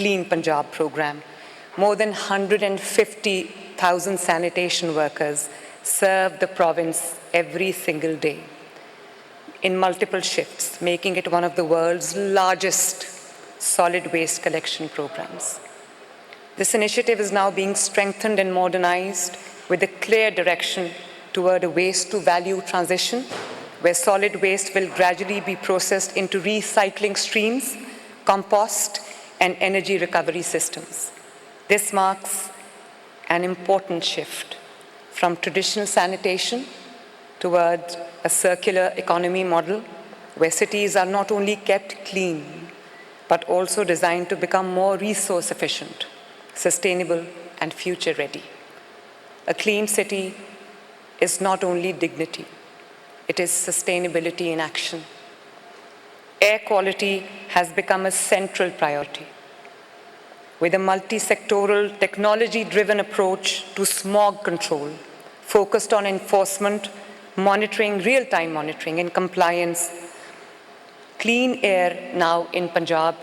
Clean Punjab program. More than 150,000 sanitation workers serve the province every single day in multiple shifts, making it one of the world's largest solid waste collection programs. This initiative is now being strengthened and modernized with a clear direction toward a waste-to-value transition, where solid waste will gradually be processed into recycling streams, compost, and energy recovery systems. This marks an important shift from traditional sanitation towards a circular economy model where cities are not only kept clean, but also designed to become more resource efficient, sustainable, and future ready. A clean city is not only dignity, it is sustainability in action. Air quality has become a central priority, with a multi-sectoral, technology-driven approach to smog control, focused on enforcement, monitoring, real-time monitoring, and compliance. Clean air now in Punjab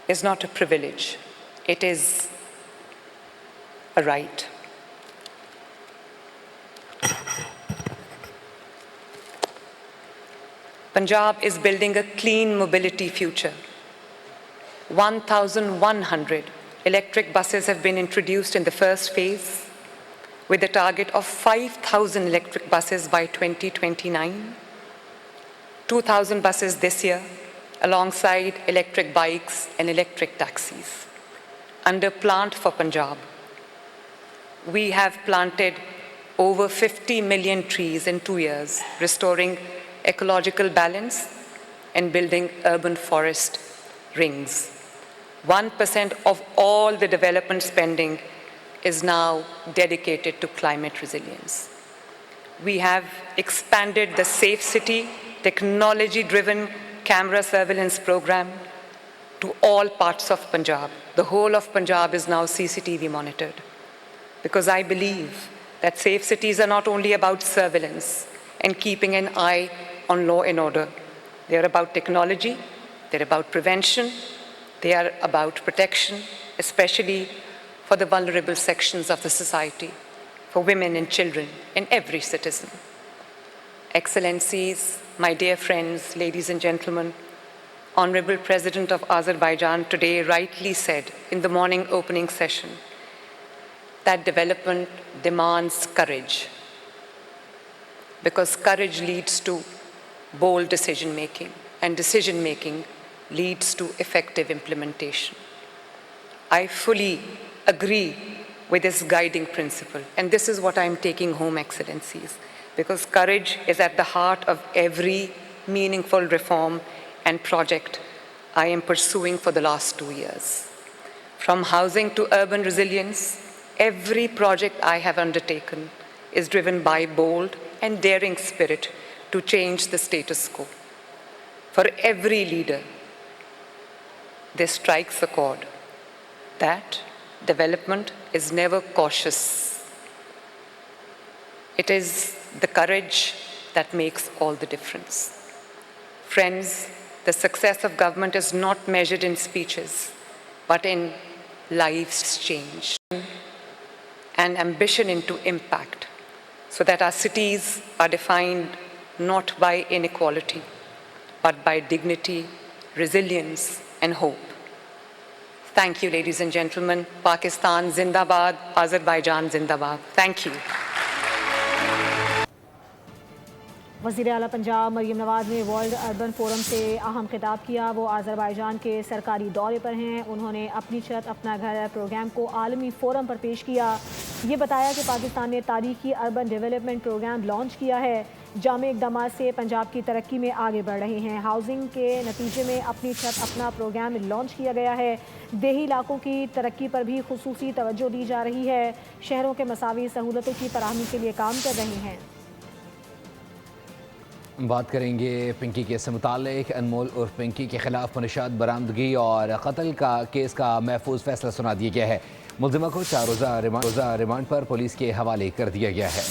is not a privilege, it is a right. Punjab is building a clean mobility future. 1,100 electric buses have been introduced in the first phase, with a target of 5,000 electric buses by 2029, 2,000 buses this year, alongside electric bikes and electric taxis. Under Plant for Punjab, we have planted over 50 million trees in 2 years, restoring ecological balance and building urban forest rings. 1% of all the development spending is now dedicated to climate resilience. We have expanded the Safe City, technology-driven camera surveillance program to all parts of Punjab. The whole of Punjab is now CCTV monitored, because I believe that safe cities are not only about surveillance and keeping an eye on law and order. They are about technology, they're about prevention, they are about protection, especially for the vulnerable sections of the society, for women and children and every citizen. Excellencies, my dear friends, ladies and gentlemen, Honorable President of Azerbaijan today rightly said in the morning opening session that development demands courage, because courage leads to bold decision-making, and decision-making leads to effective implementation. I fully agree with this guiding principle, and this is what I'm taking home, Excellencies, because courage is at the heart of every meaningful reform and project I am pursuing for the last 2 years. From housing to urban resilience, every project I have undertaken is driven by bold and daring spirit to change the status quo. For every leader, this strikes a chord that development is never cautious. It is the courage that makes all the difference. Friends, the success of government is not measured in speeches, but in lives changed and ambition into impact, so that our cities are defined not by inequality, but by dignity, resilience, and hope. Thank you, ladies and gentlemen. Pakistan Zindabad, Azerbaijan Zindabad. Thank you. वज़ीर आला पंजाब मरीम नवाज़ ने world urban forum से अहम खिताब किया। वो Azerbaijan के सरकारी दौरे पर हैं। उन्होंने अपनी छत अपना घर प्रोग्राम को आलमी फोरम पर पेश किया। ये बताया कि पाकिस्तान ने तारीखी अर्बन डेवलपमेंट प्रोग्राम लॉन्च किया है। जामे इक़दामात से पंजाब की तरक्की में आगे बढ़ रहे हैं। हाउसिंग के नतीजे में अपनी छत अपना प्रोग्राम लॉन्च किया गया है। देही इलाकों की तरक्की पर भी खुसूसी तवज्जो दी जा रही है। शहरों के मसावी सहूलतों की फराहमी के लिए काम कर रहे हैं। बात करेंगे पिंकी केस से मुताल्लिक। अनमोल और पिंकी के खिलाफ मुनशात बरामदगी और कत्ल का केस का महफूज फैसला सुना दिया गया है। मुल्जिमा को 4 रोज़ा रिमांड पर पुलिस के हवाले कर दिया गया है।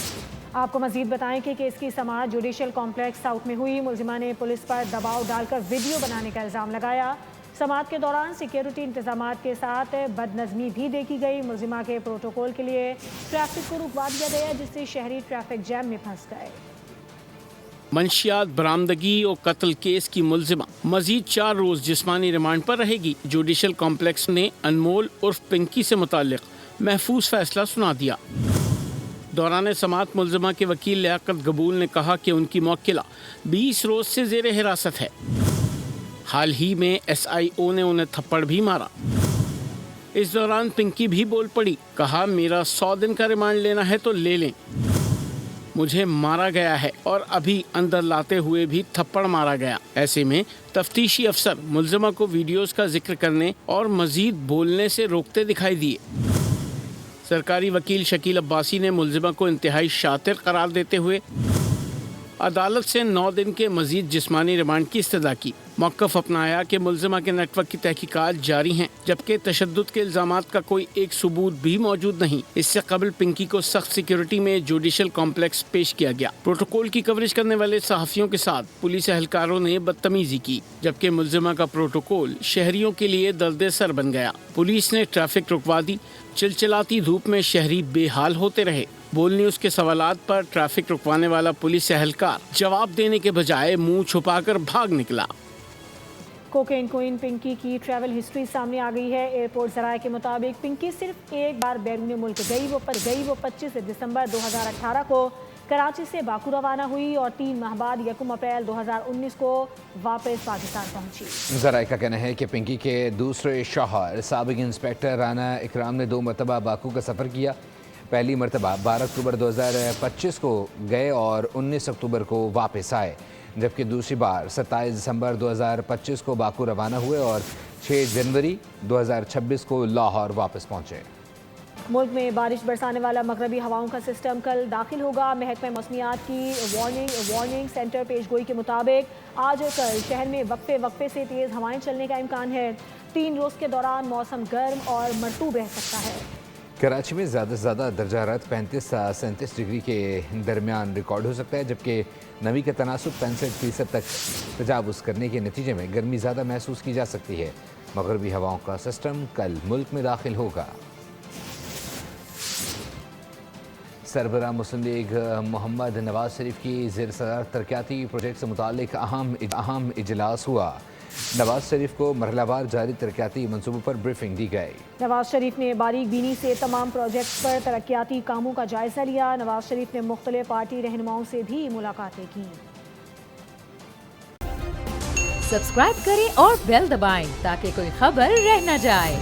आपको मजीद बताएं कि केस की समाअत जुडिशल कॉम्प्लेक्स साउथ में हुई। मुल्जिमा ने पुलिस पर दबाव डालकर वीडियो बनाने का इल्ज़ाम लगाया। समात के दौरान सिक्योरिटी इंतजामात के साथ बदनज़मी भी देखी गई। मुलजिमा के प्रोटोकॉल के लिए ट्रैफिक को रुकवा दिया गया, जिससे शहरी ट्रैफिक जैम में फंस गए। मंशियात बरामदगी और कत्ल केस की मुलजिमा मजीद 4 रोज जिस्मानी रिमांड पर रहेगी। जुडिशल कॉम्प्लेक्स ने अनमोल उर्फ पिंकी से मुतालिक महफूज फैसला सुना दिया। दौरान समात मुलजिमा के वकील लियाकत गबूल ने कहा कि उनकी मौक्किला 20 रोज से जेर हिरासत है। हाल ही में SIO ने उन्हें थप्पड़ भी मारा। इस दौरान पिंकी भी बोल पड़ी, कहा मेरा 100 दिन का रिमांड लेना है तो ले लें, मुझे मारा गया है और अभी अंदर लाते हुए भी थप्पड़ मारा गया। ऐसे में तफ्तीशी अफसर मुलजिमा को वीडियोस का जिक्र करने और मजीद बोलने से रोकते दिखाई दिए। सरकारी वकील शकील अब्बासी ने मुलजिमा को इंतहाई शातिर करार देते हुए अदालत से 9 दिन के मजीद जिस्मानी रिमांड की इस्तदा की। मौक़िफ़ अपनाया कि मुलजिमा के नेटवर्क की तहकीकात जारी हैं, जबकि तशद्दुद के इल्ज़ामात का कोई एक सबूत भी मौजूद नहीं। इससे कबल पिंकी को सख्त सिक्योरिटी में जुडिशल कॉम्प्लेक्स पेश किया गया। प्रोटोकॉल की कवरेज करने वाले सहाफ़ियों के साथ पुलिस एहलकारों ने बदतमीजी की, जबकि मुलजिमा का प्रोटोकॉल शहरियों के लिए दर्द सर बन गया। पुलिस ने ट्रैफिक रुकवा दी। चिलचिलाती धूप में शहरी बेहाल होते रहे। बोल न्यूज़ के सवालात पर ट्रैफिक रुकवाने वाला पुलिस एहलकार जवाब देने के बजाय मुंह छुपाकर भाग निकला। कोकेन क्वीन पिंकी की ट्रैवल हिस्ट्री सामने आ गई है। एयरपोर्ट ज़राए के मुताबिक पिंकी सिर्फ एक बार बैरून मुल्क गई। वो 25 दिसंबर 2018 को कराची से बाकू रवाना हुई और 3 माह बाद 1 अप्रैल 2019 को वापस पाकिस्तान पहुंची। ज़राए का कहना है कि पिंकी के दूसरे शौहर साबिक इंस्पेक्टर राना इकराम ने 2 मरतबा बाकू का सफ़र किया। पहली मरतबा 12 अक्टूबर 2025 को गए और 19 अक्टूबर को वापस आए, जबकि दूसरी बार 27 दिसंबर 2025 को बाकू रवाना हुए और 6 जनवरी 2026 को लाहौर वापस पहुंचे। मुल्क में बारिश बरसाने वाला मगरबी हवाओं का सिस्टम कल दाखिल होगा। महकमा मौसमियात की वार्निंग सेंटर पेशगोई के मुताबिक आज और कल शहर में वक्फे से तेज़ हवाएं चलने का इम्कान है। 3 रोज़ के दौरान मौसम गर्म और मरतूब रह सकता है। कराची में ज़्यादा से ज़्यादा दर्जा हरारत 35 से 37 डिग्री के दरमियान रिकॉर्ड हो सकता है, जबकि नमी का तनासुब 65% तक तजावुज़ करने के नतीजे में गर्मी ज़्यादा महसूस की जा सकती है। मगरबी हवाओं का सिस्टम कल मुल्क में दाखिल होगा। सरबराह मुस्लिम लीग मोहम्मद नवाज शरीफ की ज़ेर सदारत तरक्याती प्रोजेक्ट से मुतालिक अहम इजलास हुआ। नवाज शरीफ को मरहलावार जारी तरक्याती मंसूबों पर ब्रीफिंग दी गई। नवाज शरीफ ने बारीक बीनी से तमाम प्रोजेक्ट्स पर तरक्याती कामों का जायजा लिया। नवाज शरीफ ने मुख्तलिफ पार्टी रहनुमाओं से भी मुलाकातें की। सब्सक्राइब करें और बेल दबाएं ताकि कोई खबर रह न जाए।